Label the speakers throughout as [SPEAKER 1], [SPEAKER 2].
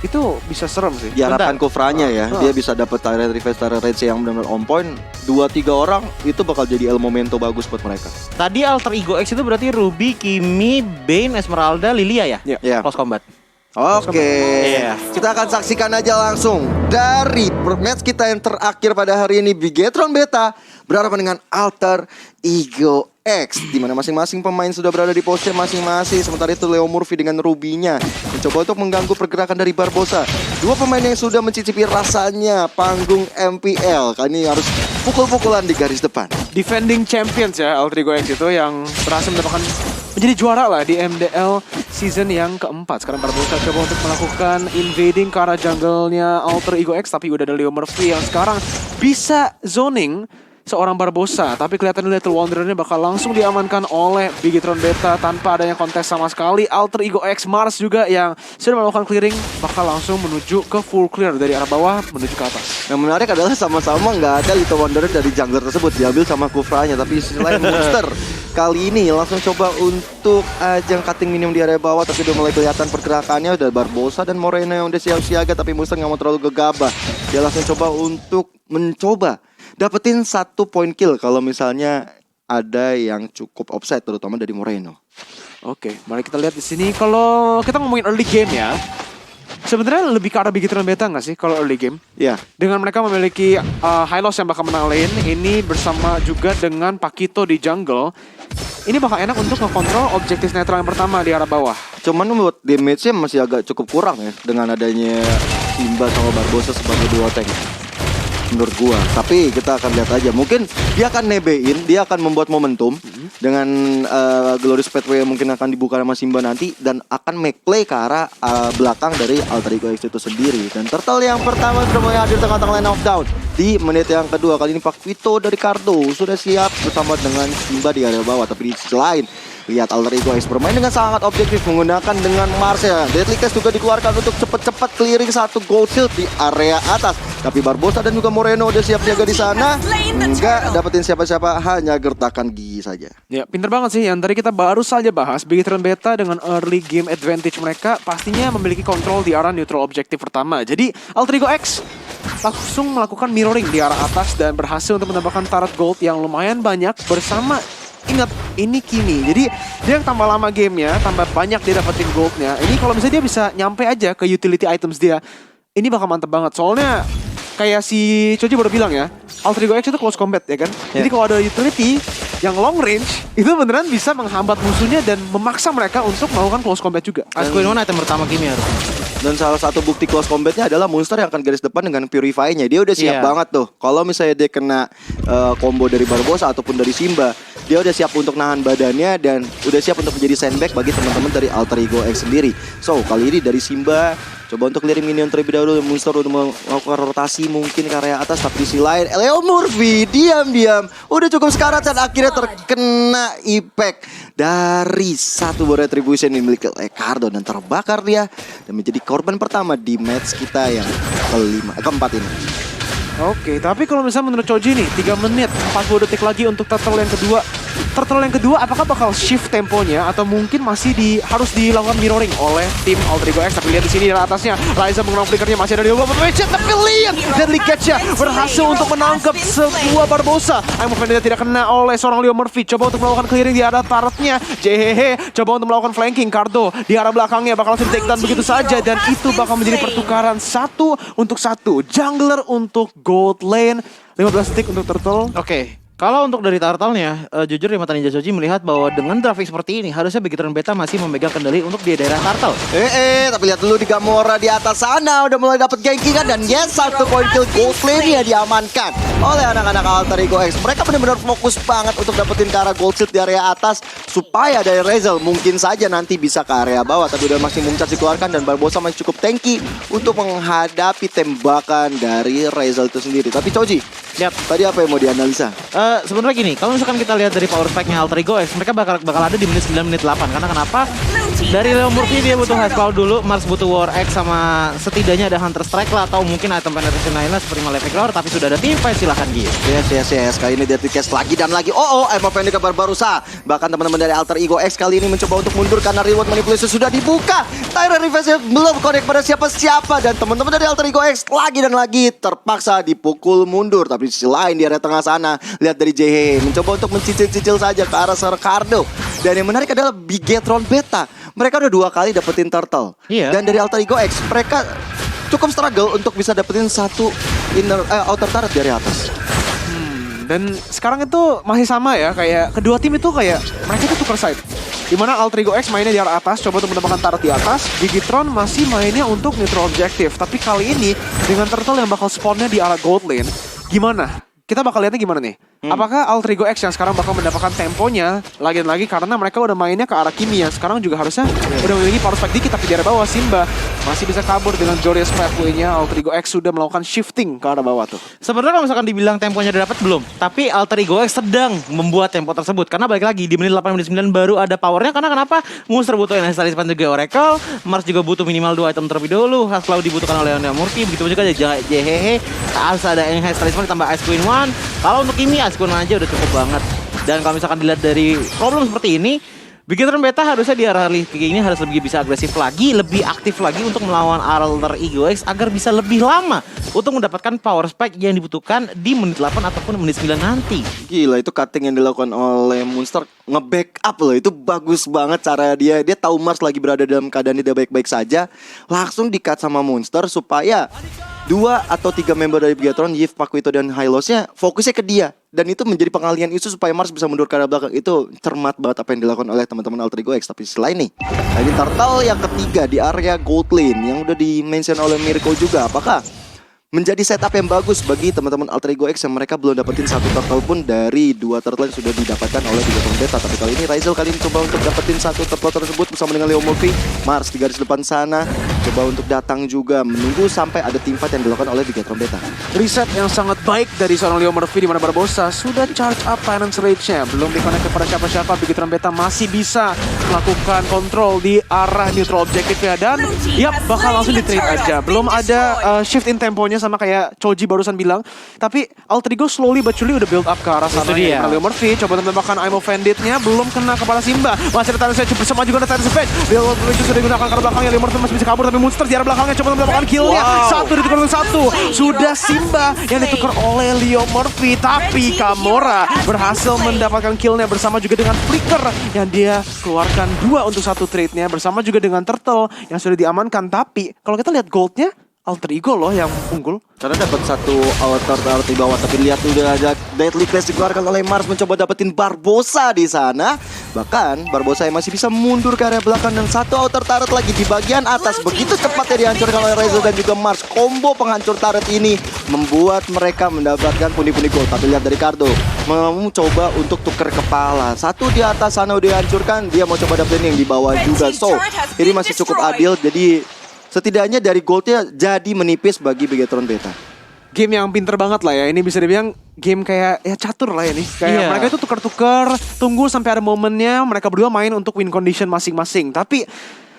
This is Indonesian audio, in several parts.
[SPEAKER 1] itu bisa serem sih.
[SPEAKER 2] Diharapkan Kufranya ya, dia bisa dapat turret reverse turret range yang benar-benar on point. 2-3 orang itu bakal jadi el momento bagus buat mereka.
[SPEAKER 3] Tadi Alter Ego X itu berarti Ruby, Kimi, Bane, Esmeralda, Lilia ya?
[SPEAKER 2] Iya.
[SPEAKER 3] Close combat.
[SPEAKER 2] Oke,
[SPEAKER 3] Iya.
[SPEAKER 2] kita akan saksikan aja langsung dari match kita yang terakhir pada hari ini, Bigetron Beta berhadapan dengan Alter Ego X, di mana masing-masing pemain sudah berada di posisi masing-masing. Sementara itu Leo Murphy dengan Ruby-nya mencoba untuk mengganggu pergerakan dari Barbosa. Dua pemain yang sudah mencicipi rasanya panggung MPL, kali ini harus pukul-pukulan di garis depan.
[SPEAKER 1] Defending champions ya, Alter Ego X itu yang berhasil mendapatkan menjadi juara lah di MDL season yang keempat. Sekarang Barbosa coba untuk melakukan invading ke arah jungle-nya Alter Ego X, tapi udah ada Leo Murphy yang sekarang bisa zoning seorang Barbosa, tapi kelihatan Little Wanderer-nya bakal langsung diamankan oleh Bigetron Beta tanpa adanya kontes sama sekali. Alter Ego X Mars juga yang sudah melakukan clearing bakal langsung menuju ke full clear dari arah bawah menuju ke atas.
[SPEAKER 2] Yang menarik adalah sama-sama nggak ada Little Wanderer dari jungler tersebut, diambil sama Kufranya, tapi selain monster kali ini langsung coba untuk ajang cutting minimum di area bawah, tapi udah mulai kelihatan pergerakannya. Udah Barbosa dan Moreno yang udah siap-siaga, tapi monster nggak mau terlalu gegabah. Dia langsung coba untuk mencoba dapetin 1 point kill kalau misalnya ada yang cukup offside, terutama dari Moreno.
[SPEAKER 1] Oke, mari kita lihat di sini. Kalau kita ngomongin early game ya, sebenarnya lebih ke arah Bigetron Beta nggak sih kalau early game?
[SPEAKER 2] Ya,
[SPEAKER 1] Dengan mereka memiliki Hylos yang bakal menang lane, ini bersama juga dengan Pakito di jungle, ini bakal enak untuk ngekontrol objektif netral yang pertama di arah bawah.
[SPEAKER 2] cuman buat damage-nya masih agak cukup kurang ya dengan adanya Simba sama Barbosa sebagai dua tank menurut gua. Tapi kita akan lihat aja, mungkin dia akan nebein, dia akan membuat momentum dengan Glorious Pathway yang mungkin akan dibuka sama Simba nanti, dan akan make play ke arah belakang dari Alter Ego X itu sendiri. Dan turtle yang pertama sudah mulai hadir tengah-tengah line of down di menit yang kedua. Kali ini Pakito dari Cardo sudah siap bersama dengan Simba di area bawah. Tapi di sisi lain, lihat Alter Ego X bermain dengan sangat objektif menggunakan dengan Mars ya. Deadly Clash juga dikeluarkan untuk cepat-cepat clearing 1 gold shield di area atas. Tapi Barbosa dan juga Moreno udah siap jaga di sana. Enggak dapetin siapa-siapa, hanya gertakan gigi saja.
[SPEAKER 1] Ya, pinter banget sih. Yang tadi kita baru saja bahas, Bigetron Beta dengan early game advantage mereka pastinya memiliki kontrol di arah neutral objektif pertama. Jadi Alter Ego X langsung melakukan mirroring di arah atas dan berhasil untuk mendapatkan turret gold yang lumayan banyak bersama, ingat, ini Kimi. Jadi dia tambah lama gamenya, tambah banyak dia dapetin goldnya. Ini kalau misalnya dia bisa nyampe aja ke utility items dia, ini bakal mantep banget. Soalnya kayak si Choji baru bilang ya, Alter Ego X itu close combat ya kan. Jadi kalau ada utility yang long range, itu beneran bisa menghambat musuhnya dan memaksa mereka untuk melakukan close combat juga.
[SPEAKER 3] Aku ini item pertama Kimi harus.
[SPEAKER 2] Dan salah satu bukti close combatnya adalah monster yang akan garis depan dengan Purify-nya. Dia udah siap banget tuh. Kalau misalnya dia kena combo dari Barbosa ataupun dari Simba, dia udah siap untuk nahan badannya dan udah siap untuk menjadi sandbag bagi teman-teman dari Alter Ego X sendiri. So, kali ini dari Simba coba untuk clearing minion terlebih dahulu. Monster untuk melakukan rotasi mungkin ke area atas. Tapi di sisi lain, Leo Murphy diam-diam udah cukup sekarat dan akhirnya terkena impact dari satu buah retribution yang dimiliki oleh Cardo, dan terbakar dia dan menjadi korban pertama di match kita yang keempat ini.
[SPEAKER 1] Oke, tapi kalau misalnya menurut Choji nih, 3 menit 40 detik lagi untuk turtle yang kedua. Turtle yang kedua apakah bakal shift temponya atau mungkin masih harus dilakukan mirroring oleh tim Alter Ego X? Tapi lihat di sini di atasnya, Raiza menggunakan flickernya, masih ada di bawah Pemecet, tapi lihat Deadly Catch-nya berhasil untuk menangkap sebuah Barbosa. Aimov Vendetta tidak kena oleh seorang Leo Murphy. Coba untuk melakukan clearing di arah turretnya. JHH coba untuk melakukan flanking. Cardo di arah belakangnya bakal langsung take down begitu saja, dan itu bakal menjadi pertukaran 1 untuk 1. Jungler untuk gold lane, 15 detik untuk turtle.
[SPEAKER 3] Oke. Kalau untuk dari turtle-nya, jujur di mata Ninja Choji melihat bahwa dengan grafik seperti ini harusnya Bigetron Beta masih memegang kendali untuk di daerah turtle.
[SPEAKER 2] Tapi lihat dulu di Gamora di atas sana udah mulai dapat ganking-an, dan yes, 1 point kill gold lane-nya diamankan oleh anak-anak Alter Ego X. Mereka benar-benar fokus banget untuk dapetin ke arah gold shield di area atas supaya dari Razel mungkin saja nanti bisa ke area bawah. Tapi udah maksimum charge dikeluarkan dan Barbosa masih cukup tanky untuk menghadapi tembakan dari Razel itu sendiri. Tapi Choji, tadi apa yang mau dianalisa?
[SPEAKER 3] Sebenarnya gini, kalau misalkan kita lihat dari power pack-nya Alter Ego X, mereka bakal ada di menit 9, menit 8. Karena kenapa? Dari Leo Murphy dia butuh Haskell dulu, Mars butuh War X sama setidaknya ada Hunter Strike lah atau mungkin item penetration lainnya seperti Malefic Lore, tapi sudah ada tim fight silahkan Gio.
[SPEAKER 2] Yes. Kali ini dia cast lagi dan lagi. I'm offended ke Barbarossa. Bahkan teman-teman dari Alter Ego X kali ini mencoba untuk mundur karena reward manipulation sudah dibuka. Tyrant Revenge belum connect pada siapa-siapa dan teman-teman dari Alter Ego X lagi dan lagi terpaksa dipukul mundur. Tapi di sisi lain di area tengah sana, lihat dari JHE mencoba untuk mencicil-cicil saja ke arah Ricardo. Dan yang menarik adalah Bigetron Beta. Mereka udah 2 kali dapetin turtle.
[SPEAKER 3] Iya.
[SPEAKER 2] Dan dari Alter Ego X mereka cukup struggle untuk bisa dapetin satu outer turret dari atas.
[SPEAKER 1] Dan sekarang itu masih sama ya, kayak kedua tim itu kayak mereka itu tukar side. Dimana Alter Ego X mainnya di arah atas, coba untuk mendapatkan turret di atas. Bigetron masih mainnya untuk neutral objective. Tapi kali ini dengan turtle yang bakal spawnnya di arah gold lane, gimana? Kita bakal lihatnya gimana nih? Apakah Alter Ego X yang sekarang bakal mendapatkan temponya lagi-lagi karena mereka udah mainnya ke arah Kimi yang sekarang juga harusnya udah memiliki power spike dikit, tapi di arah bawah Simba masih bisa kabur dengan Glorious Pathway-nya. Alter Ego X sudah melakukan shifting ke arah bawah tuh.
[SPEAKER 3] Sebenarnya kalau misalkan dibilang temponya udah dapat belum, tapi Alter Ego X sedang membuat tempo tersebut karena balik lagi di menit 8-9 baru ada powernya. Karena kenapa? Monster butuh Enhanced Talisman juga Oracle, Mars juga butuh minimal 2 item terlebih dahulu, Haskell dibutuhkan oleh Leo Murphy, begitu juga JHE harus ada Enhanced Talisman ditambah Ice Queen 1. Kalau untuk Kimi Ice Queen aja udah cukup banget. Dan kalau misalkan dilihat dari problem seperti ini, Bigetron Beta harusnya di arah kayak ini harus lebih bisa agresif lagi, lebih aktif lagi untuk melawan Alter Ego X agar bisa lebih lama untuk mendapatkan power spike yang dibutuhkan di menit 8 ataupun menit 9 nanti.
[SPEAKER 2] Gila, itu cutting yang dilakukan oleh Monster nge-backup loh. Itu bagus banget cara dia. Dia tahu Mars lagi berada dalam keadaan tidak baik-baik saja, langsung di-cut sama Monster supaya 2 atau 3 member dari Bigetron, Yves, Paquito, dan Hylosnya fokusnya ke dia. Dan itu menjadi pengalihan isu supaya Mars bisa mundur ke arah belakang. Itu cermat banget apa yang dilakukan oleh teman-teman Alter Ego X. Tapi selain nih, ini turtle yang ketiga di area gold lane yang udah di-mention oleh Mirko juga. Apakah menjadi setup yang bagus bagi teman-teman Alter Ego X yang mereka belum dapetin satu turtle pun dari 2 turtle yang sudah didapatkan oleh Bigetron Beta. Tapi kali ini Razel kali ini coba untuk dapetin satu turtle tersebut bersama dengan Leo Murphy. Mars di garis depan sana coba untuk datang juga menunggu sampai ada team fight yang dilakukan oleh Bigetron Beta.
[SPEAKER 1] Reset yang sangat baik dari seorang Leo Murphy di mana Barbosa sudah charge up finance rage-nya. Belum di-connect kepada siapa-siapa, Bigetron Beta masih bisa melakukan kontrol di arah neutral objective-nya. Dan bakal langsung di-trade aja. Belum ada shift in temponya sama kayak Choji barusan bilang. Tapi Alter Ego slowly but surely udah build up ke arah sana. Leo Murphy coba menembakkan I'm Offended-nya, belum kena kepala Simba. Masih ada Tyrant bersama juga ada Tyrant Savage. Leo Murphy sudah digunakan ke arah belakangnya. Leo Murphy masih bisa kabur, tapi Monster di arah belakangnya coba mendapatkan kill-nya. Satu ditukar dengan satu. Sudah Simba yang ditukar oleh Leo Murphy, tapi Kamora berhasil mendapatkan kill-nya bersama juga dengan Flicker yang dia keluarkan 2 untuk satu trade-nya bersama juga dengan Turtle yang sudah diamankan. Tapi kalau kita lihat gold-nya Alter Ego loh yang unggul.
[SPEAKER 2] Karena dapat satu outer turret di bawah, tapi lihat udah ada Deadly Clash dikeluarkan oleh Mars mencoba dapetin Barbosa di sana. Bahkan Barbosa yang masih bisa mundur ke area belakang dan satu outer turret lagi di bagian atas. Begitu cepatnya dihancurkan oleh Razel dan juga Mars. Combo penghancur turret ini membuat mereka mendapatkan pundi-pundi gold. Tapi lihat dari Cardo mau coba untuk tuker kepala. Satu di atas sana udah dihancurkan, dia mau coba dapetin yang di bawah juga. So, ini masih cukup adil. Jadi setidaknya dari goldnya jadi menipis bagi Bigetron Beta.
[SPEAKER 1] Game yang pinter banget lah ya. Ini bisa dibilang game kayak ya catur lah ya nih. Kayak mereka itu tukar-tukar, tunggu sampai ada momennya mereka berdua main untuk win condition masing-masing. Tapi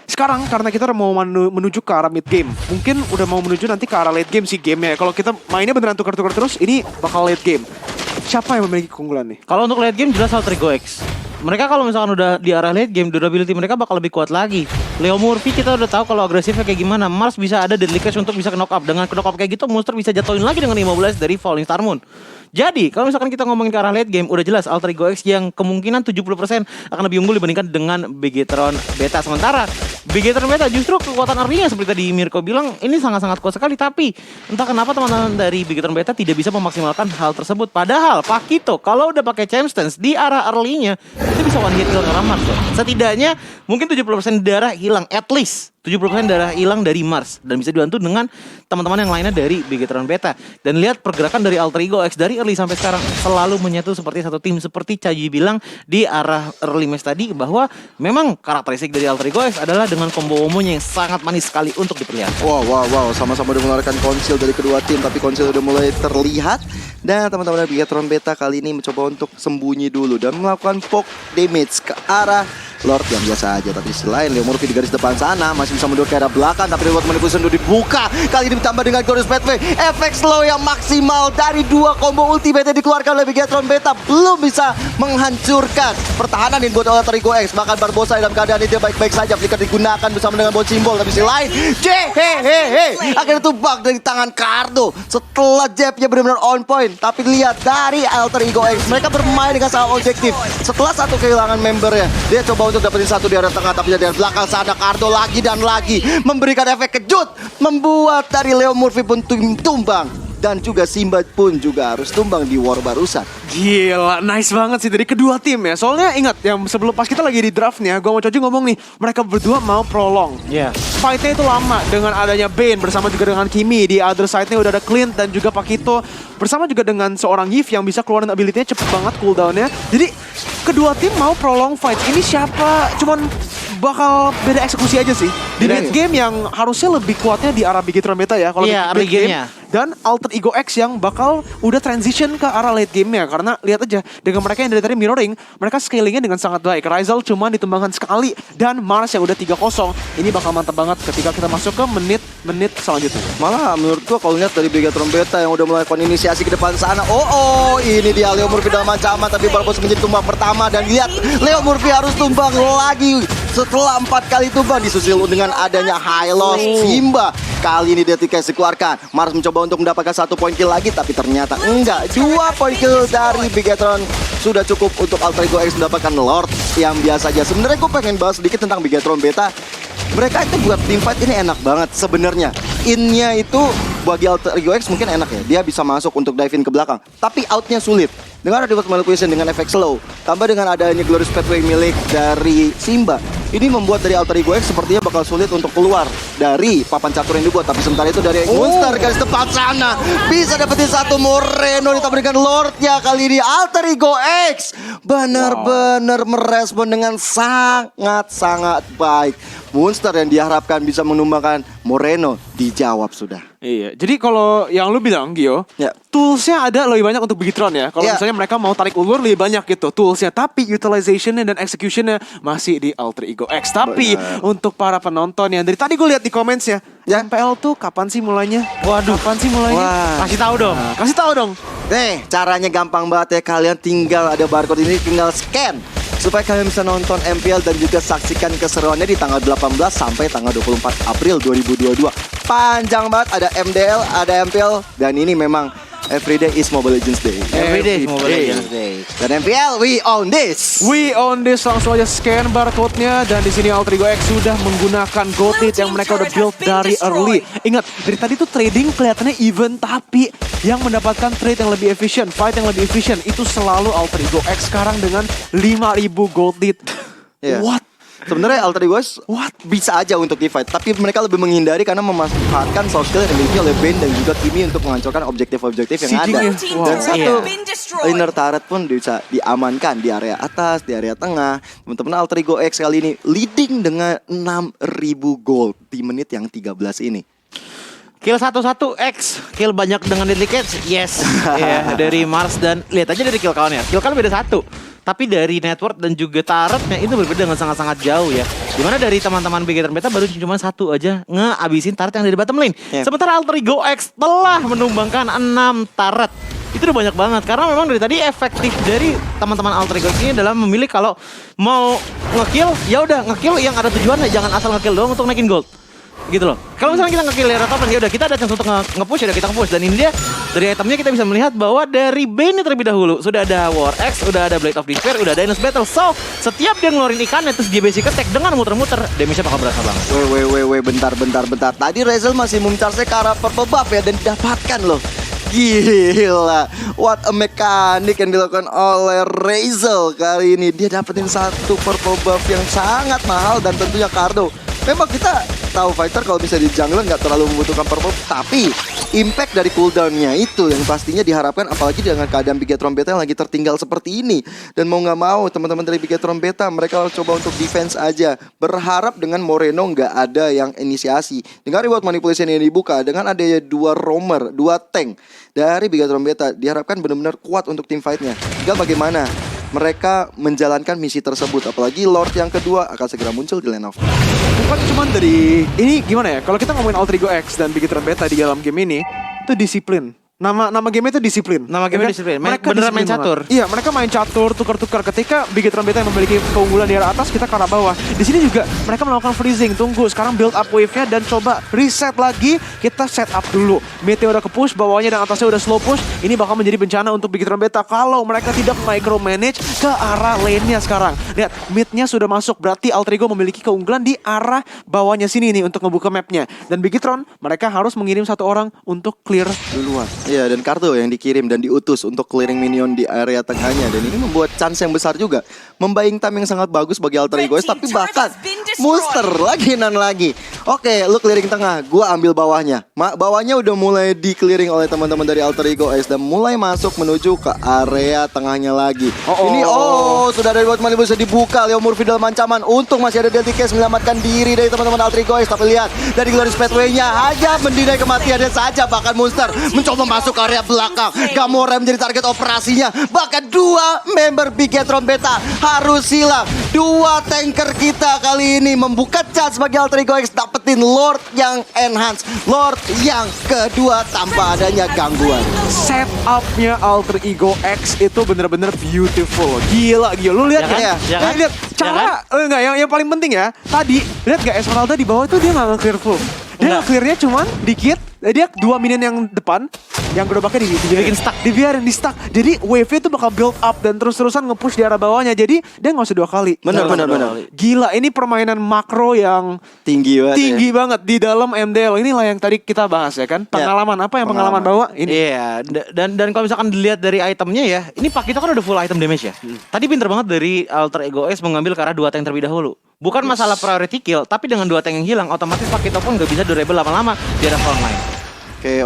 [SPEAKER 1] sekarang karena kita udah mau menuju ke arah mid game, mungkin udah mau menuju nanti ke arah late game sih gamenya. Kalau kita mainnya beneran tukar-tukar terus, ini bakal late game. Siapa yang memiliki keunggulan nih?
[SPEAKER 3] Kalau untuk late game jelas Alter Ego X. Mereka kalau misalkan udah di arah late game, durability mereka bakal lebih kuat lagi. Leo Murphy kita udah tahu kalau agresifnya kayak gimana. Mars bisa ada Deadly Clash untuk bisa knock up. Dengan knock up kayak gitu, Monster bisa jatuhin lagi dengan immobilize dari Falling Star Moon. Jadi, kalau misalkan kita ngomongin ke arah late game, udah jelas Alter Ego X yang kemungkinan 70% akan lebih unggul dibandingkan dengan Bigetron Beta. Sementara Bigetron Beta justru kekuatan early-nya seperti tadi Mirko bilang, ini sangat-sangat kuat sekali. Tapi entah kenapa teman-teman dari Bigetron Beta tidak bisa memaksimalkan hal tersebut. Padahal Paquito kalau udah pakai Chainstance di arah early-nya, itu bisa one hit kill karena Mars. Setidaknya mungkin 70% darah hilang, at least 70% darah hilang dari Mars. Dan bisa dibantu dengan teman-teman yang lainnya dari Bigetron Beta. Dan lihat pergerakan dari Alter Ego X dari early sampai sekarang selalu menyatu seperti satu tim. Seperti Caji bilang di arah early match tadi, bahwa memang karakteristik dari Alter Ego X adalah dengan combo-combonya yang sangat manis sekali untuk diperlihatkan.
[SPEAKER 2] Wow. Sama-sama udah mengeluarkan konsil dari kedua tim. Tapi konsil udah mulai terlihat. Dan teman-teman dari Bigetron Beta kali ini mencoba untuk sembunyi dulu dan melakukan poke damage ke arah Lord yang biasa aja. Tapi selain Leo Murphy di garis depan sana masih bisa mundur ke arah belakang, tapi Reward Manipulation udah dibuka. Kali ini ditambah dengan Glorious Pathway, efek slow yang maksimal dari 2 combo ultimate yang dikeluarkan oleh Bigetron Beta belum bisa menghancurkan pertahanan yang buat oleh Alter Ego X. Bahkan Barbosa dalam keadaan ini dia baik-baik saja. Flicker digunakan bersama dengan bot simbol, tapi sisi lain akhirnya tumbang dari tangan Cardo setelah jabnya benar-benar on point. Tapi lihat dari Alter Ego X, mereka bermain dengan sangat objektif. Setelah satu kehilangan membernya, dia coba untuk dapetin satu di arah tengah, tapi dari belakang sana Cardo lagi dan lagi memberikan efek kejut, membuat dari Leo Murphy pun tumbang. Dan juga Simba pun juga harus tumbang di war barusan.
[SPEAKER 1] Gila, nice banget sih dari kedua tim ya. Soalnya ingat, yang sebelum pas kita lagi di draftnya, gue mau Coji ngomong nih, mereka berdua mau prolong.
[SPEAKER 3] Iya.
[SPEAKER 1] Fight-nya itu lama dengan adanya Bane bersama juga dengan Kimi. Di other side-nya udah ada Clint dan juga Pakito. Bersama juga dengan seorang Yves yang bisa keluarin ability-nya cepet banget cooldown-nya. Jadi kedua tim mau prolong fight. Ini siapa? Cuman bakal beda eksekusi aja sih. Di
[SPEAKER 3] Beda
[SPEAKER 1] mid
[SPEAKER 3] ya?
[SPEAKER 1] game yang harusnya lebih kuatnya di arah Bigetron Beta ya. Kalau
[SPEAKER 3] Iya,
[SPEAKER 1] di mid
[SPEAKER 3] early game-nya.
[SPEAKER 1] dan Alter Ego X yang bakal udah transition ke arah late game-nya. Karena lihat aja, dengan mereka yang dari tadi mirroring, mereka scalingnya dengan sangat baik. Rizal cuma ditumbangkan sekali, dan Mars yang udah 3-0. Ini bakal mantap banget ketika kita masuk ke menit-menit selanjutnya.
[SPEAKER 2] Malah menurut gua kalau lihat dari Bigetron Beta yang udah melakukan inisiasi ke depan sana. Ini dia Leo Murphy dalam ancaman, tapi Barbosa menjadi tumbang pertama. Dan lihat, Leo Murphy harus tumbang lagi. Setelah 4 kali tumbang disusul dengan adanya high loss Simba. Kali ini dia dikasih keluarkan. Mars mencoba untuk mendapatkan 1 poin kill lagi, tapi ternyata enggak. 2 poin kill dari Bigetron sudah cukup untuk Alter Ego X mendapatkan Lord yang biasa aja. Sebenarnya gue pengen bahas sedikit tentang Bigetron Beta. Mereka itu buat team fight ini enak banget sebenarnya. In-nya itu bagi Alter Ego X mungkin enak ya. Dia bisa masuk untuk dive in ke belakang. Tapi out-nya sulit. Dengan ada Reward Manipulation dengan efek slow, tambah dengan adanya Glorious Pathway milik dari Simba, ini membuat dari Alter Ego X sepertinya bakal sulit untuk keluar dari papan catur yang dibuat. Tapi sementara itu dari Monster garis depan sana bisa dapetin satu Moreno ditambah dengan Lordnya. Kali ini Alter Ego X benar-benar merespon dengan sangat-sangat baik. Monster yang diharapkan bisa menumbangkan Moreno dijawab sudah.
[SPEAKER 1] Iya, jadi kalau yang lu bilang Gio,
[SPEAKER 2] Ya.
[SPEAKER 1] toolsnya ada lebih banyak untuk Bigetron ya. Kalau
[SPEAKER 2] Ya.
[SPEAKER 1] misalnya mereka mau tarik ulur lebih banyak gitu toolsnya, tapi utilizationnya dan executionnya masih di Alter Ego X. Tapi untuk para penonton yang dari tadi gue lihat di comments-nya,
[SPEAKER 2] Ya.
[SPEAKER 1] MPL tuh kapan sih mulainya?
[SPEAKER 3] Waduh.
[SPEAKER 1] Kapan sih mulainya?
[SPEAKER 2] Wah.
[SPEAKER 3] Kasih tahu dong.
[SPEAKER 1] Kasih tahu dong.
[SPEAKER 2] Caranya gampang banget ya. Kalian tinggal ada barcode ini, tinggal scan supaya kalian bisa nonton MPL dan juga saksikan keseruannya di tanggal 18 sampai tanggal 24 April 2022. Panjang banget, ada MDL, ada MPL, dan ini memang Everyday is Mobile Legends Day.
[SPEAKER 3] Everyday is Mobile
[SPEAKER 2] Everyday.
[SPEAKER 3] Legends Day.
[SPEAKER 2] Dan MPL, we own this.
[SPEAKER 1] We own this, langsung aja scan barcode-nya, dan di sini Alter Ego X sudah menggunakan gold lead yang mereka udah build dari early. Ingat, dari tadi tuh trading kelihatannya even, tapi yang mendapatkan trade yang lebih efisien, fight yang lebih efisien, itu selalu Alter Ego X sekarang dengan 5.000 gold lead.
[SPEAKER 2] Iya.
[SPEAKER 1] What?
[SPEAKER 2] Sebenarnya Alter Ego X bisa aja untuk di fight, tapi mereka lebih menghindari karena memanfaatkan soft skill yang dimiliki oleh Bane dan juga Kimi untuk menghancurkan objektif-objektif yang ada.
[SPEAKER 1] Sieging-nya.
[SPEAKER 2] Dan
[SPEAKER 1] Wow.
[SPEAKER 2] satu
[SPEAKER 4] Iya.
[SPEAKER 2] inner turret pun bisa diamankan di area atas, di area tengah. Teman-teman, Alter Ego X kali ini leading dengan 6.000 gold di menit yang 13 ini.
[SPEAKER 3] Kill 1-1 X, kill banyak dengan deadly catch, yes. Ya, dari Mars dan lihat aja dari kill count-nya. Kill count beda 1. Tapi dari network dan juga turretnya itu berbeda dengan sangat-sangat jauh ya. Dimana dari teman-teman Bigetron Beta baru cuma 1 aja nge-abisin turret yang dari bottom lane.
[SPEAKER 2] Yeah.
[SPEAKER 3] Sementara Alter Ego X telah menumbangkan 6 turret. Itu udah banyak banget karena memang dari tadi efektif dari teman-teman Alter Ego X ini adalah memilih kalau mau nge-kill, ya udah nge-kill yang ada tujuannya, jangan asal nge-kill doang untuk naikin gold. Gitu loh. Kalau misalnya kita nge-kill area top ya udah kita ada chance untuk nge-push, ya udah kita nge-push. Dan ini dia dari itemnya kita bisa melihat bahwa dari Bane terlebih dahulu sudah ada War X, udah ada Blade of Despair, udah ada Endless Battle. So, setiap dia ngeluarin ikannya terus dia basic attack dengan muter-muter, damage-nya bakal berasa banget.
[SPEAKER 2] Bentar. Tadi Rezel masih mencharge ke arah purple buff ya, dan didapatkan loh. Gila, what a mechanic yang dilakukan oleh Rezel kali ini. Dia dapetin satu purple buff yang sangat mahal dan tentunya Cardo. Memang kita tahu fighter kalau bisa di jungle nggak terlalu membutuhkan purple, tapi impact dari cooldownnya itu yang pastinya diharapkan, apalagi dengan keadaan Bigetron Beta yang lagi tertinggal seperti ini. Dan mau nggak mau teman-teman dari Bigetron Beta mereka harus coba untuk defense aja, berharap dengan Moreno nggak ada yang inisiasi. Dengan reward manipulation yang dibuka, dengan adanya 2 roamer, 2 tank dari Bigetron Beta, diharapkan benar-benar kuat untuk team fightnya. Tinggal bagaimana mereka menjalankan misi tersebut. Apalagi Lord yang kedua akan segera muncul di lane of.
[SPEAKER 1] Bukan cuma dari ini gimana ya? Kalau kita ngomongin Alter Ego X dan Bigetron Beta di dalam game ini itu disiplin. Nama game itu disiplin.
[SPEAKER 3] Nama game
[SPEAKER 1] Ya kan?
[SPEAKER 3] disiplin.
[SPEAKER 1] Mereka
[SPEAKER 3] Beneran
[SPEAKER 1] disiplin
[SPEAKER 3] main
[SPEAKER 1] banget.
[SPEAKER 3] catur.
[SPEAKER 1] Iya, mereka main catur, tukar-tukar. Ketika Bigetron Beta yang memiliki keunggulan di arah atas, kita ke arah bawah. Di sini juga mereka melakukan freezing. Tunggu, sekarang build up wave-nya dan coba reset lagi. Kita set up dulu. Mid-nya udah ke-push, bawahnya dan atasnya udah slow push. Ini bakal menjadi bencana untuk Bigetron Beta kalau mereka tidak micromanage ke arah lane-nya sekarang. Lihat, mid-nya sudah masuk. Berarti Alter Ego memiliki keunggulan di arah bawahnya sini nih untuk ngebuka map-nya. Dan Bigetron, mereka harus mengirim satu orang untuk clear duluan.
[SPEAKER 2] Iya, dan kartu yang dikirim dan diutus untuk clearing minion di area tengahnya. Dan ini membuat chance yang besar juga. Membuying time yang sangat bagus bagi Alter Ego. Tapi bahkan Monster lagi. Oke, lu clearing tengah, gua ambil bawahnya. Bawahnya udah mulai di clearing oleh teman-teman dari Alter Ego X dan mulai masuk menuju ke area tengahnya lagi. Ini sudah ada buat Mali bisa dibuka. Leo Murphy dalam ancaman untuk masih ada Delty Case menyelamatkan diri dari teman-teman Alter Ego X. Tapi lihat dari Glorious Pathway-nya hanya mendinai kematiannya saja. Bahkan Monster mencoba masuk ke area belakang. Gamora menjadi target operasinya. Bahkan dua member Bigetron Beta harus hilang. Dua tanker kita kali ini membuka chance bagi Alter Ego X dapetin Lord yang enhance, Lord yang kedua tanpa adanya gangguan.
[SPEAKER 1] Setupnya Alter Ego X itu bener-bener beautiful. Gila. Lu lihat
[SPEAKER 3] Ya kan?
[SPEAKER 1] ya?
[SPEAKER 3] Ya kan?
[SPEAKER 1] Lihat cara enggak yang paling penting ya. Tadi lihat gak Esmeralda di bawah itu dia nggak nge-clear full. Dia nge-clearnya cuman dikit. Dia 2 minion yang depan yang gerobaknya dibikin stuck, dibiarin di stuck. Jadi wave-nya itu bakal build up dan terus-terusan nge-push di arah bawahnya. Jadi dia nggak usah 2 kali.
[SPEAKER 2] Benar.
[SPEAKER 1] Gila, ini permainan makro yang
[SPEAKER 2] Tinggi
[SPEAKER 1] banget di dalam MDL. Inilah yang tadi kita bahas ya kan. Pengalaman apa yang pengalaman bawa ini.
[SPEAKER 3] Iya, dan kalau misalkan dilihat dari itemnya ya, ini Pakito kan udah full item damage ya. Tadi pinter banget dari Alter Ego X mengambil ke arah 2 tank terlebih dahulu. Bukan masalah priority kill, tapi dengan 2 tank yang hilang, otomatis Pakito pun gak bisa durable lama-lama di arah frontline.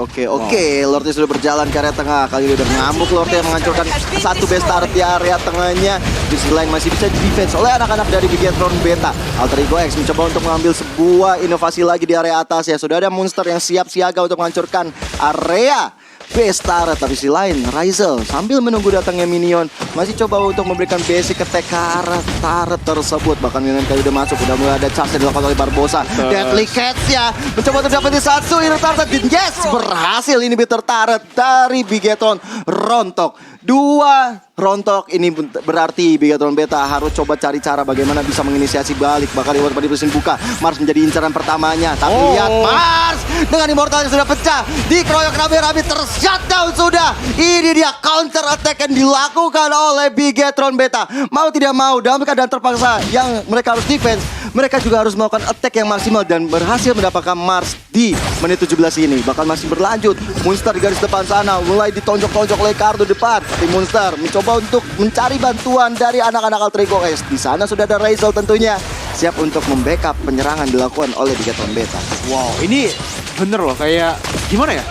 [SPEAKER 2] Oke. Lordnya sudah berjalan ke area tengah. Kali ini udah ngamuk Lordnya menghancurkan satu base turret di area tengahnya. Di sisi lain masih bisa di-defense oleh anak-anak dari Bigetron Beta. Alter Ego X mencoba untuk mengambil sebuah inovasi lagi di area atas ya. Sudah ada monster yang siap siaga untuk menghancurkan area base turret. Tapi sisi lain Ryzel sambil menunggu datangnya minion masih coba untuk memberikan basic attack ke arah turret tersebut. Bahkan minion kali udah masuk, udah mulai ada charge yang dilakukan oleh Barbosa. Deadly Cats ya mencoba untuk dapetin satu inhibitor turret. Yes, berhasil inhibitor turret dari Bigetron rontok. 2 rontok ini berarti Bigetron Beta harus coba cari cara bagaimana bisa menginisiasi balik. Bahkan Reward Body Prison buka, Mars menjadi incaran pertamanya. Tapi lihat Mars dengan immortal yang sudah pecah, dikeroyok rabi-rabi, tershutdown sudah. Ini dia counter attack yang dilakukan oleh Bigetron Beta. Mau tidak mau dalam keadaan terpaksa yang mereka harus defense, mereka juga harus melakukan attack yang maksimal dan berhasil mendapatkan Mars di menit 17 ini. Bahkan masih berlanjut, Monster di garis depan sana mulai ditonjok-tonjok oleh Kardo depan. Tapi Monster mencoba untuk mencari bantuan dari anak-anak Alter Ego X. Di sana sudah ada Ryzel tentunya siap untuk membackup penyerangan dilakukan oleh Bigetron Beta.
[SPEAKER 1] Wow, ini bener loh kayak gimana ya?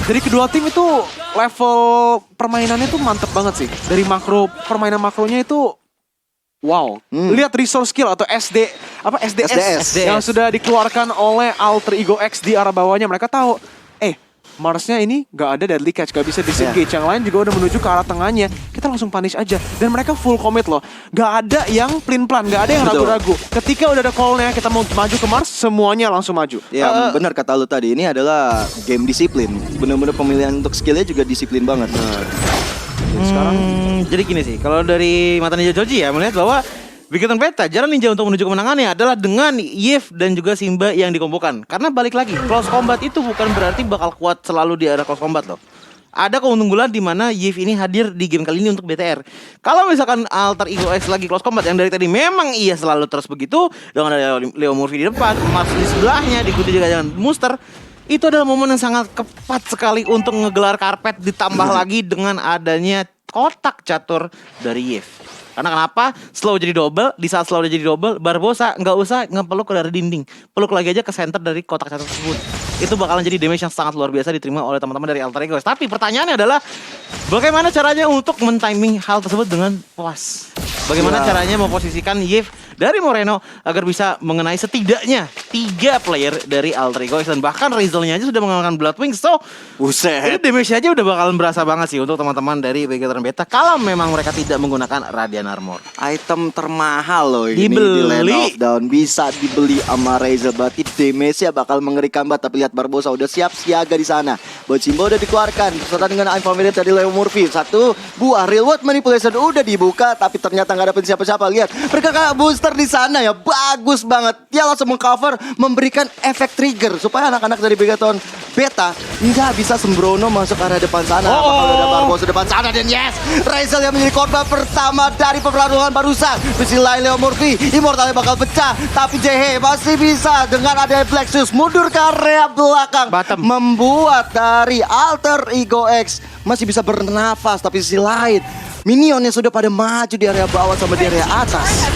[SPEAKER 1] Dari kedua tim itu level permainannya tuh mantep banget sih. Dari permainan makronya itu wow. Lihat resource skill atau SDS yang sudah dikeluarkan oleh Alter Ego X di arah bawahnya. Mereka tahu Marsnya ini gak ada deadly catch, gak bisa disengage. Yang lain juga udah menuju ke arah tengahnya. Kita langsung punish aja. Dan mereka full commit loh. Gak ada yang plan, gak ada yang ragu-ragu. Ketika udah ada call-nya kita mau maju ke Mars, semuanya langsung maju.
[SPEAKER 2] Ya benar kata lu tadi, ini adalah game disiplin. Benar-benar pemilihan untuk skillnya juga disiplin banget.
[SPEAKER 3] Sekarang jadi gini sih, kalau dari mata Ninja Joji ya melihat bahwa Bigetron Beta jalan ninja untuk menuju kemenangannya adalah dengan Yves dan juga Simba yang dikombokan. Karena balik lagi, close combat itu bukan berarti bakal kuat selalu di arah close combat loh. Ada keunggulan di mana Yves ini hadir di game kali ini untuk BTR. Kalau misalkan Alter Ego X lagi close combat yang dari tadi memang iya selalu terus begitu dengan ada Leo Murphy di depan, Mars di sebelahnya, diikuti juga dengan Monster. Itu adalah momen yang sangat tepat sekali untuk ngegelar karpet, ditambah lagi dengan adanya kotak catur dari Yves. Karena kenapa? Slow jadi double. Di saat slow jadi double, Barbosa nggak usah ngepeluk ke dari dinding, peluk lagi aja ke center dari kotak catur tersebut. Itu bakalan jadi damage yang sangat luar biasa diterima oleh teman-teman dari Alter Ego. Tapi pertanyaannya adalah bagaimana caranya untuk mentiming hal tersebut dengan puas? Bagaimana caranya memposisikan Yves dari Moreno agar bisa mengenai setidaknya 3 player dari Alter Ego X dan bahkan Rizal-nya aja sudah mengalahkan Bloodwing. So,
[SPEAKER 2] Buset.
[SPEAKER 3] ini damage aja udah bakalan berasa banget sih untuk teman-teman dari Vegetarian Beta kalau memang mereka tidak menggunakan Radiant Armor.
[SPEAKER 2] Item termahal loh ini
[SPEAKER 3] Dibeli.
[SPEAKER 2] di Land of Dawn. Bisa dibeli sama Razer. Berarti damage-nya bakal mengerikan banget. Tapi lihat Barbosa udah siap siaga di sana. Bocimbo udah dikeluarkan beserta dengan Infamous dari Leo Murphy. Satu buah Real World Manipulation udah dibuka, tapi ternyata nggak dapet siapa-siapa. Lihat, mereka booster di sana ya, bagus banget. Dia langsung mengcover, memberikan efek trigger supaya anak-anak dari Vegetarian Beta nggak bisa sembrono masuk area depan sana. Apakah udah ada Barbosa depan sana, dan yes, Razel yang menjadi korban pertama dari pertarungan barusan. Di sisi lain Leo Murphy, Immortalnya bakal pecah, tapi JH masih bisa dengan adanya Black Shoes mundur ke area belakang,
[SPEAKER 3] Bottom.
[SPEAKER 2] membuat dari Alter Ego X masih bisa bernafas. Tapi sisi lain, minionnya sudah pada maju di area bawah sama di area atas.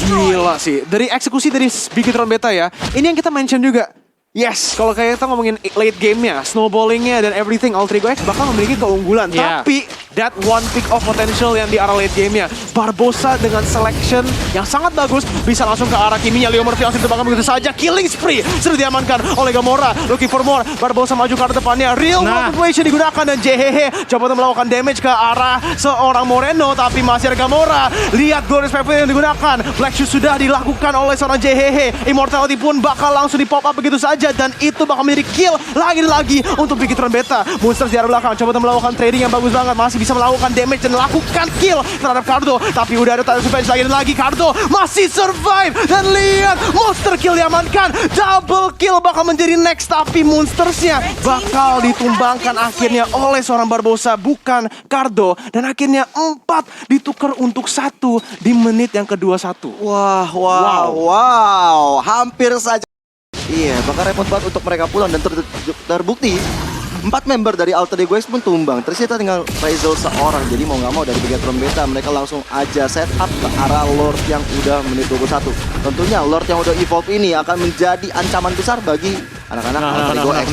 [SPEAKER 1] Gila sih, dari eksekusi dari Bigetron Beta ya, ini yang kita mention juga. Yes, kalau kayak kita ngomongin late game-nya, snowballingnya dan everything, Alter Ego X bakal memiliki keunggulan.
[SPEAKER 3] Yeah.
[SPEAKER 1] Tapi, that one pick of potential yang di arah late game-nya, Barbosa dengan selection yang sangat bagus, bisa langsung ke arah kiminya. Leo Murphy langsung ditembakkan begitu saja. Killing spree sudah diamankan oleh Gamora. Looking for more, Barbosa maju ke arah depannya. Real World Manipulation digunakan dan JHH coba untuk melakukan damage ke arah seorang Moreno, tapi masih ada Gamora. Lihat Glorious Pavilion yang digunakan. Black Shoes sudah dilakukan oleh seorang JHH. Immortality pun bakal langsung di pop up begitu saja, dan itu bakal menjadi kill lagi-lagi untuk Bigetron Beta. Monsters di arah belakang coba untuk melakukan trading yang bagus banget, masih bisa melakukan damage dan melakukan kill terhadap Cardo, tapi udah ada Tidal Revenge lagi dan lagi. Cardo masih survive, dan lihat monster kill diamankan, double kill bakal menjadi next, tapi monstersnya bakal ditumbangkan akhirnya oleh seorang Barbosa, bukan Cardo, dan akhirnya 4 ditukar untuk 1 di menit yang ke-21.
[SPEAKER 2] Wow, hampir saja. Iya, bakal repot banget untuk mereka pulang, dan terbukti 4 member dari Alter Ego X pun tumbang. Tersisa tinggal Razel seorang. Jadi mau nggak mau dari Bigetron Beta mereka langsung aja set up ke arah Lord yang udah menit 21. Tentunya Lord yang udah evolve ini akan menjadi ancaman besar bagi anak-anak Alter Ego X.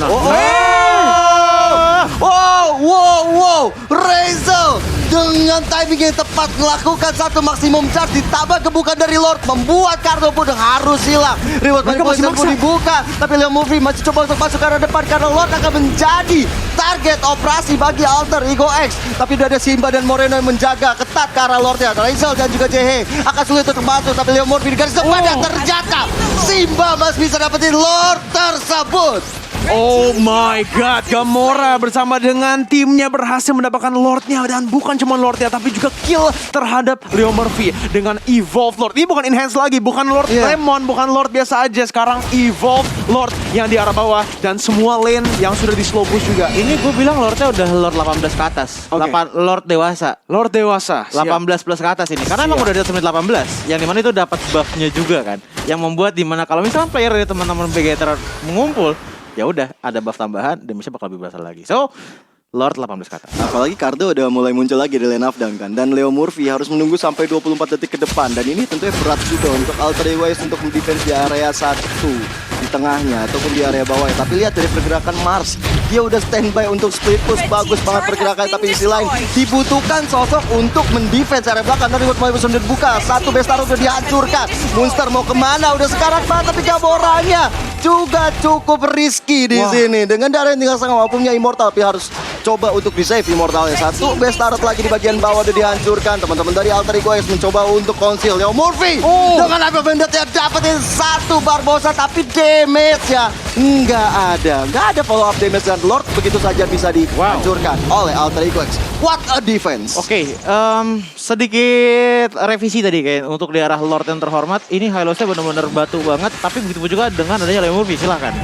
[SPEAKER 2] Wow, Razel dengan timing yang tepat melakukan satu maksimum charge, ditambah kebukaan dari Lord membuat Cardo pun harus hilang. Reward Manipulation pun dibuka, tapi Leo Murphy masih coba untuk masuk ke arah depan karena Lord akan menjadi target operasi bagi Alter Ego X. Tapi udah ada Simba dan Moreno yang menjaga ketat ke arah Lordnya. Razel dan juga JH akan sulit untuk masuk, tapi Leo Murphy di garis depan dan ternyata Simba masih bisa dapetin Lord tersebut.
[SPEAKER 1] Oh my god, Gamora bersama dengan timnya berhasil mendapatkan Lordnya, dan bukan cuma Lordnya tapi juga kill terhadap Leo Murphy dengan Evolve Lord. Ini bukan Enhance lagi, bukan Lord Lemon, bukan Lord biasa aja, sekarang Evolve Lord yang di arah bawah, dan semua lane yang sudah di slow push juga.
[SPEAKER 3] Ini gue bilang Lordnya udah Lord 18 ke atas.
[SPEAKER 1] Oke.
[SPEAKER 3] Lord dewasa.
[SPEAKER 1] Lord dewasa,
[SPEAKER 3] 18 plus ke atas ini. Karena emang udah di atas menit 18. Yang dimana itu dapat buffnya juga kan. Yang membuat dimana kalau misalkan player dari teman-teman Vegetarian mengumpul, ya udah ada buff tambahan, damage-nya bakal lebih besar lagi. So, Lord 18 ke atas.
[SPEAKER 2] Apalagi Cardo udah mulai muncul lagi di Land of Dawn kan. Dan Leo Murphy harus menunggu sampai 24 detik ke depan. Dan ini tentunya berat juga untuk Alter Ego X untuk mendefense di area 1, di tengahnya ataupun di area bawah ya. Tapi lihat dari pergerakan Mars, dia udah standby untuk split push, bagus banget pergerakan. Tapi di sisi lain dibutuhkan sosok untuk mendefense area belakang. Dan Reward Manipulation dibuka, satu Bestaro udah dihancurkan. Monster mau kemana? Udah sekarat banget, tapi Gamoranya juga cukup risky di sini. Dengan darah yang tinggal setengah, walaupun punya Immortal, tapi harus coba untuk di save Immortalnya. Satu Bestaro lagi di bagian bawah udah dihancurkan. Teman-teman dari Alter Ego X mencoba untuk conceal. Leo Murphy dengan Hyper Vendetta dapetin satu Barbosa, tapi damage-nya nggak ada follow up damage, dan Lord begitu saja bisa dihancurkan oleh Alter Ego X. What a defense.
[SPEAKER 3] Oke, sedikit revisi tadi kayak untuk di arah Lord yang terhormat. Ini highlight-nya benar-benar batu banget, tapi begitu juga dengan adanya Leo Murphy, silakan.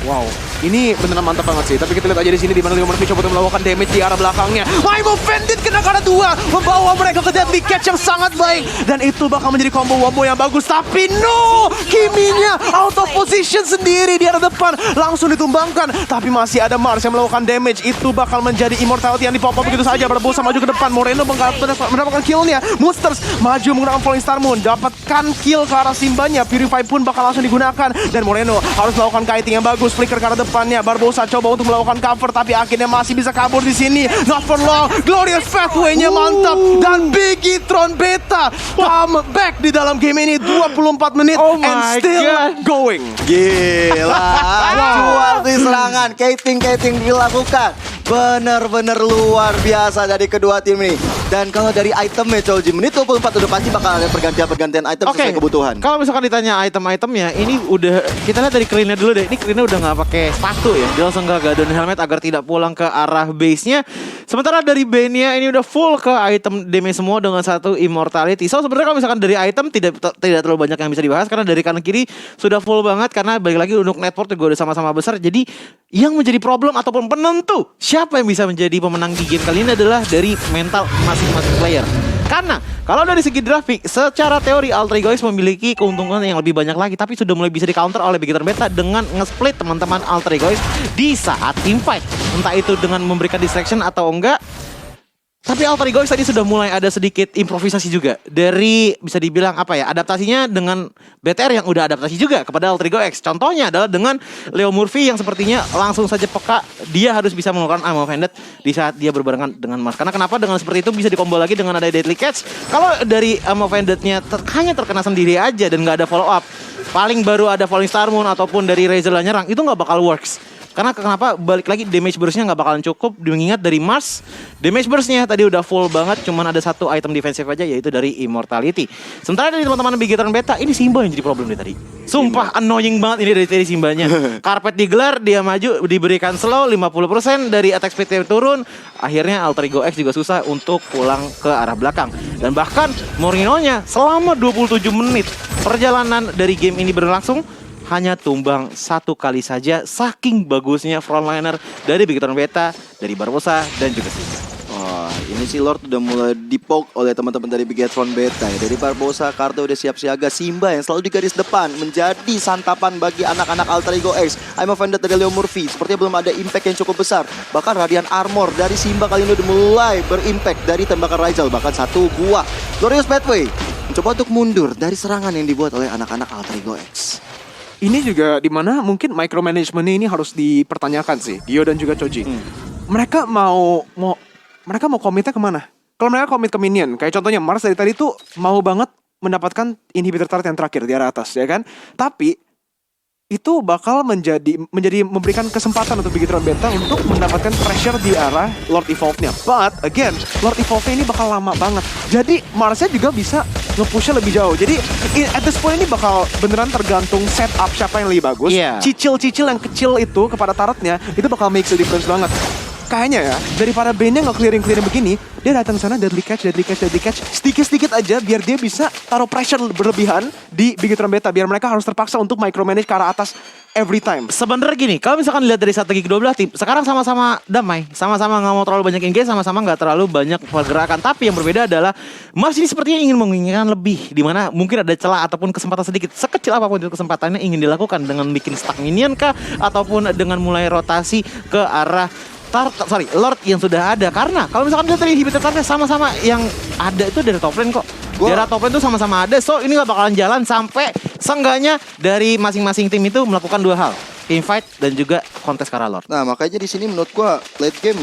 [SPEAKER 1] Wow, ini beneran mantap banget sih. Tapi kita lihat aja di sini di mana Leo Murphy coba untuk melakukan damage di arah belakangnya. Mimo Bandit kena karena 2, membawa mereka ke deadly catch yang sangat baik, dan itu bakal menjadi combo yang bagus. Tapi no, Kiminya out of position sendiri di arah depan, langsung ditumbangkan. Tapi masih ada Mars yang melakukan damage. Itu bakal menjadi immortality yang dipop-up begitu saja. Barbosa maju ke depan, Moreno mendapatkan killnya. Monsters maju menggunakan Falling Star Moon, dapatkan kill ke arah Simbanya. Purify pun bakal langsung digunakan, dan Moreno harus melakukan kiting yang bagus. Flicker ke arah depannya. Barbosa coba untuk melakukan cover tapi akhirnya masih bisa kabur di sini. Not for long. Glorious Pathway-nya mantap dan Bigetron Beta come back di dalam game ini 24 menit
[SPEAKER 3] Oh
[SPEAKER 1] and
[SPEAKER 3] my
[SPEAKER 1] still
[SPEAKER 3] God.
[SPEAKER 1] going.
[SPEAKER 2] Gila, jual di serangan, Kating dilakukan. Bener-bener luar biasa dari kedua tim ini. Dan kalau dari itemnya Choji, menit 24 udah pasti bakal ada pergantian item
[SPEAKER 3] Oke,
[SPEAKER 2] sesuai kebutuhan.
[SPEAKER 3] Kalau misalkan ditanya item-itemnya, ini udah kita lihat dari Krillnya dulu deh. Ini Krillnya udah nggak pakai sepatu ya. Dia langsung gak gadon helmet agar tidak pulang ke arah base-nya. Sementara dari Bane-nya ini udah full ke item damage semua dengan satu immortality. So sebenarnya kalau misalkan dari item tidak terlalu banyak yang bisa dibahas karena dari kanan kiri sudah full banget karena balik lagi untuk network juga udah sama-sama besar. Jadi yang menjadi problem ataupun penentu siapa yang bisa menjadi pemenang di game kali ini adalah dari mental masing-masing player. Karena kalau dari segi grafik, secara teori Alter Ego X memiliki keuntungan yang lebih banyak lagi, tapi sudah mulai bisa di counter oleh Bigetron Beta dengan nge-split teman-teman Alter Ego X di saat team fight. Entah itu dengan memberikan distraction atau enggak. Tapi Alter Ego X tadi sudah mulai ada sedikit improvisasi juga dari bisa dibilang apa ya, adaptasinya dengan BTR yang udah adaptasi juga kepada Alter Ego X. Contohnya adalah dengan Leo Murphy yang sepertinya langsung saja peka, dia harus bisa melakukan Arm of Handed di saat dia berbarengan dengan Mars. Karena kenapa dengan seperti itu bisa dikombo lagi dengan ada Deadly Catch. Kalau dari Arm of Handed-nya hanya terkena sendiri aja dan nggak ada follow up, paling baru ada Falling Star Moon ataupun dari Razor nyerang, itu nggak bakal works. Karena kenapa balik lagi damage burst-nya nggak bakalan cukup. Mengingat dari Mars damage burst-nya tadi udah full banget, cuman ada satu item defensif aja yaitu dari Immortality. Sementara dari teman-teman Bigetron Beta ini Simba yang jadi problem dari tadi. Sumpah annoying banget ini dari Simbanya. Karpet digelar, dia maju diberikan slow 50% dari attack speed-nya turun. Akhirnya Alter Ego X juga susah untuk pulang ke arah belakang. Dan bahkan Morino-nya selama 27 menit perjalanan dari game ini berlangsung hanya tumbang satu kali saja, saking bagusnya frontliner dari Bigetron Beta, dari Barbosa dan juga Simba.
[SPEAKER 2] Oh, ini si Lord udah mulai dipoke oleh teman-teman dari Bigetron Beta ya. Dari Barbosa, Kartu udah siap siaga, Simba yang selalu di garis depan menjadi santapan bagi anak-anak Alter Ego X. I'm offended dari Leo Murphy, sepertinya belum ada impact yang cukup besar. Bahkan Radiant Armor dari Simba kali ini udah mulai berimpact dari tembakan Rizal, bahkan satu buah. Glorious Pathway mencoba untuk mundur dari serangan yang dibuat oleh anak-anak Alter Ego X.
[SPEAKER 1] Ini juga dimana mungkin micromanagement ini harus dipertanyakan sih, Gio dan juga Choji. Mereka mau komitnya kemana? Kalau mereka komit ke minion, kayak contohnya Mars dari tadi tuh mau banget mendapatkan inhibitor turret yang terakhir di arah atas, ya kan? Tapi itu bakal memberikan kesempatan untuk Bigetron Beta untuk mendapatkan pressure di arah Lord Evolve-nya. But again, Lord Evolve-nya ini bakal lama banget. Jadi Marsnya juga bisa nge-push-nya lebih jauh. Jadi at this point ini bakal beneran tergantung setup siapa yang lebih bagus.
[SPEAKER 3] Iya.
[SPEAKER 1] Cicil-cicil yang kecil itu kepada turretnya itu bakal make a difference banget. Kayaknya ya, daripada Bane-nya nge-clearing begini, dia datang sana deadly catch, sedikit-sedikit aja biar dia bisa taruh pressure berlebihan di Bigetron Beta, biar mereka harus terpaksa untuk micromanage ke arah atas every time.
[SPEAKER 3] Sebenarnya gini, kalau misalkan lihat dari strategi kedua belah tim, sekarang sama-sama damai, sama-sama nggak mau terlalu banyak engage, sama-sama nggak terlalu banyak pergerakan. Tapi yang berbeda adalah Mars ini sepertinya ingin menginginkan lebih, di mana mungkin ada celah ataupun kesempatan sedikit, sekecil apapun itu kesempatannya ingin dilakukan dengan bikin stack minion kah, ataupun dengan mulai rotasi ke arah Lord yang sudah ada. Karena kalau misalkan kita tadi inhibitor-nya sama-sama yang ada itu dari top lane kok. Dari top lane itu sama-sama ada. So ini gak bakalan jalan sampai seenggaknya dari masing-masing tim itu melakukan dua hal, team fight dan juga kontes ke arah Lord.
[SPEAKER 2] Nah, makanya di sini menurut gua late game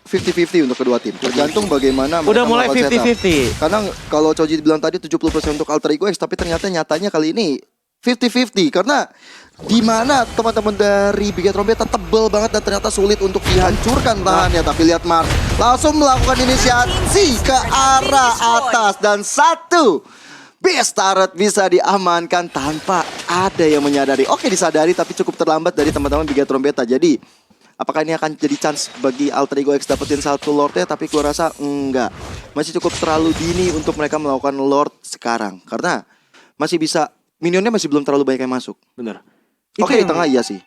[SPEAKER 2] 50-50 untuk kedua tim. Tergantung bagaimana mereka
[SPEAKER 3] Udah mulai
[SPEAKER 2] melakukan setup.
[SPEAKER 3] 50-50.
[SPEAKER 2] Karena kalau Choji bilang tadi 70% untuk Alter Ego X, tapi ternyata nyatanya kali ini 50-50 karena di mana teman-teman dari Bigetron Beta tebel banget dan ternyata sulit untuk dihancurkan tahannya. Tapi lihat Mars langsung melakukan inisiasi ke arah atas dan satu base turret bisa diamankan tanpa ada yang menyadari. Oke, disadari tapi cukup terlambat dari teman-teman Bigetron Beta. Jadi apakah ini akan jadi chance bagi Alter Ego X dapetin satu Lord-nya? Tapi gua rasa enggak. Masih cukup terlalu dini untuk mereka melakukan Lord sekarang. Karena masih bisa, minionnya masih belum terlalu banyak yang masuk.
[SPEAKER 1] Bener.
[SPEAKER 2] Oke, di tengah iya sih.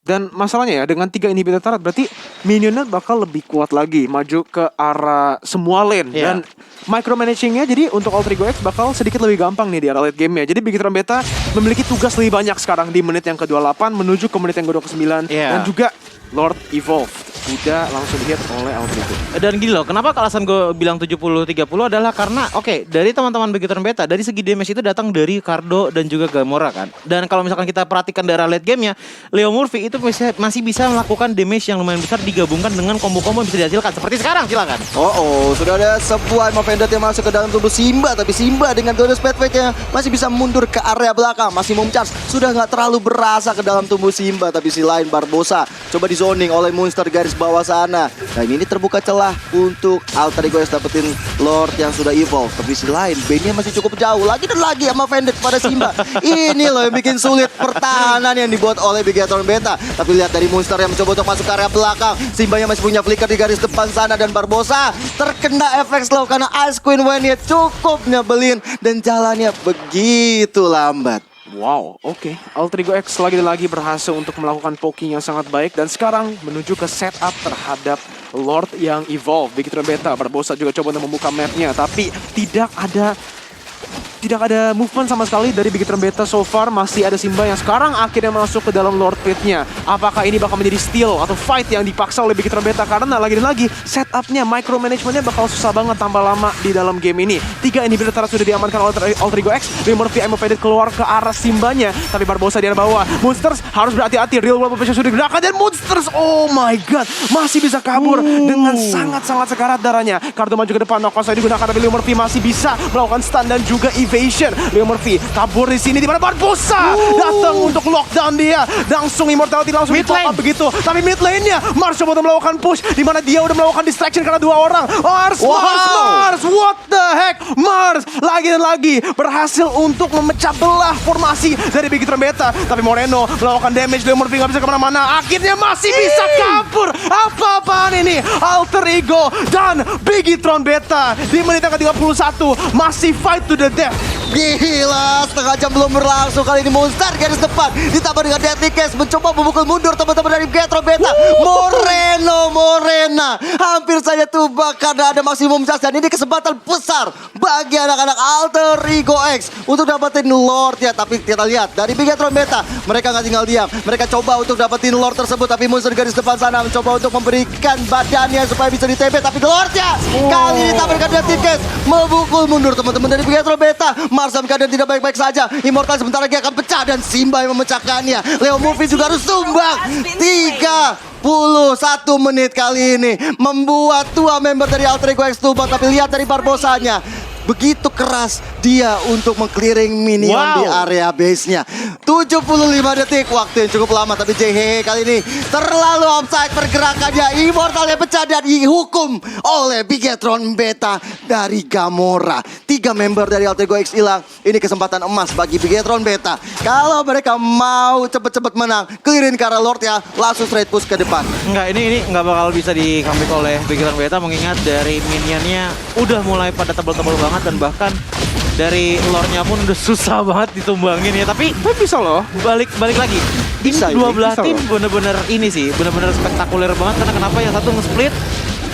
[SPEAKER 1] Dan masalahnya ya, dengan 3 inhibitor turret berarti minionnya bakal lebih kuat lagi maju ke arah semua lane. Dan micromanagingnya jadi untuk Alter Ego X bakal sedikit lebih gampang nih di arah late game-nya. Jadi Bigetron Beta memiliki tugas lebih banyak sekarang di menit yang ke-28 menuju ke menit yang ke-29 dan juga Lord Evolve. udah langsung hit oleh Altrigo.
[SPEAKER 3] Dan gini loh, kenapa alasan gue bilang 70-30 adalah karena oke, dari teman-teman Begitron Beta, dari segi damage itu datang dari Cardo dan juga Gamora kan. Dan kalau misalkan kita perhatikan dari late game-nya, Leo Murphy itu masih bisa melakukan damage yang lumayan besar digabungkan dengan combo-combo yang bisa dihasilkan. Seperti sekarang, silakan.
[SPEAKER 2] Sudah ada sebuah Mavendit yang masuk ke dalam tubuh Simba, tapi Simba dengan Goddess Pathway-nya masih bisa mundur ke area belakang, masih charge, sudah nggak terlalu berasa ke dalam tubuh Simba, tapi si lain Barbosa coba di zoning oleh monster garis bawah sana. Nah ini terbuka celah untuk Altrigo X dapetin Lord yang sudah evolve, tapi si lain Bane-nya masih cukup jauh lagi dan lagi sama Mavendit pada Simba. Ini loh yang bikin sulit pertahanan yang dibuat oleh Bigetron Beta. Tapi lihat dari monster yang mencoba untuk masuk ke area belakang, Simba yang masih punya flicker di garis depan sana, dan Barbosa terkena efek slow karena Ice Queen Wayne cukup nyebelin dan jalannya begitu lambat.
[SPEAKER 1] Wow, oke. Altrigo X lagi dan lagi berhasil untuk melakukan poking yang sangat baik dan sekarang menuju ke setup terhadap Lord yang evolve. Begitron Beta, Barbosa juga coba untuk membuka mapnya, tapi tidak ada movement sama sekali dari Begitron Beta so far. Masih ada Simba yang sekarang akhirnya masuk ke dalam Lord Pit-nya. Apakah ini bakal menjadi steal atau fight yang dipaksa oleh Begitron Beta? Karena lagi dan lagi setupnya, micromanagementnya bakal susah banget tambah lama di dalam game ini. 3 inhibitor turret sudah diamankan oleh Altrigo X. Leo Murphy Mavendit keluar ke arah Simbanya, tapi Barbosa di arah bawah. Monsters harus berhati-hati, real world profession sudah digunakan dan Monsters, oh my god, masih bisa kabur dengan sangat-sangat sekarat darahnya. Kartu maju ke depan, knock saya digunakan, tapi Leo Murphy masih bisa melakukan stun dan juga evasion. Leo Murphy kabur di sini, di mana Barbosa datang untuk lockdown dia. Langsung immortality langsung di pop up begitu. Tapi mid lane-nya Mars coba untuk melakukan push, di mana dia udah melakukan distraction karena 2 orang. Mars, what the heck? Mars lagi dan lagi berhasil untuk memecah belah formasi dari Begitron Beta. Tapi Moreno melakukan damage, Leo Murphy nggak bisa kemana-mana. Akhirnya masih bisa kabur. Apa-apaan ini? Alter Ego dan Begitron Beta di menit yang ke-31 masih fight to the death.
[SPEAKER 2] Gila, setengah jam belum berlangsung. Kali ini monster garis depan ditambah dengan Deadly Case mencoba memukul mundur teman-teman dari Begitron Beta. Morena hampir saja tumbang karena ada maksimum charge, dan ini kesempatan besar bagi anak-anak Alter Ego X untuk dapetin Lord ya. Tapi kita lihat dari Begitron Beta, mereka nggak tinggal diam, mereka coba untuk dapetin Lord tersebut, tapi monster garis depan sana mencoba untuk memberikan badannya supaya bisa di-TP, tapi Lordnya kali ini ditambah dengan Deadly Case memukul mundur teman-teman dari Begitron Beta. Mars dalam keadaan tidak baik-baik saja, Immortal sebentar lagi akan pecah dan Simba yang memecahkannya. Leo Murphy juga harus tumbang. 31 menit kali ini membuat 2 member dari Alter Ego X tumbang. Tapi lihat dari Barbosanya, begitu keras dia untuk meng-clearing minion di area base-nya. 75 detik, waktu yang cukup lama, tapi JHE kali ini terlalu offside pergerakannya. Immortalnya pecah dan dihukum oleh Bigetron Beta dari Gamora. 3 member dari Alter Ego X hilang. Ini kesempatan emas bagi Bigetron Beta. Kalau mereka mau cepet-cepet menang, clearin ke arah Lord ya, langsung straight push ke depan.
[SPEAKER 3] Enggak, ini nggak bakal bisa di comeback oleh Begitron Beta, mengingat dari minionnya udah mulai pada tebal-tebal banget, dan bahkan dari lore-nya pun udah susah banget ditumbangin ya. Tapi
[SPEAKER 1] bisa loh.
[SPEAKER 3] Balik lagi.
[SPEAKER 1] Bisa,
[SPEAKER 3] Ini dua belah
[SPEAKER 1] bisa
[SPEAKER 3] tim
[SPEAKER 1] loh.
[SPEAKER 3] bener-bener ini sih, bener-bener spektakuler banget. Karena kenapa yang satu nge-split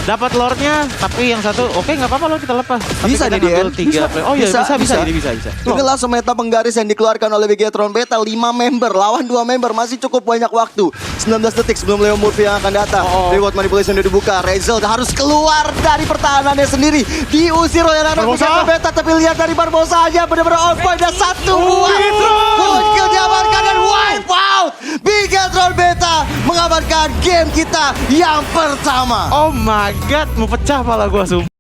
[SPEAKER 3] dapat lore-nya, tapi yang satu oke nggak apa-apa loh, kita lepas. Tapi
[SPEAKER 2] Bisa
[SPEAKER 3] kita
[SPEAKER 2] nih,
[SPEAKER 3] ngambil
[SPEAKER 2] Dian.
[SPEAKER 3] 3 play. Oh iya, bisa. Ini bisa.
[SPEAKER 2] Ini langsung meta penggaris yang dikeluarkan oleh Bigetron Beta. 5 member lawan 2 member, masih cukup banyak waktu. 19 detik sebelum Leo Murphy yang akan datang. Reward manipulation udah dibuka. Rezel harus keluar dari pertahanannya sendiri. Diusir oleh anak Bigetron Beta, tapi lihat dari Barbosa aja benar-benar on point. Dan 1 buah full kill diamankan dan wipe out. Bigetron Beta mengamankan game kita yang pertama.
[SPEAKER 3] Oh my god, mau pecah pala gua sumpah.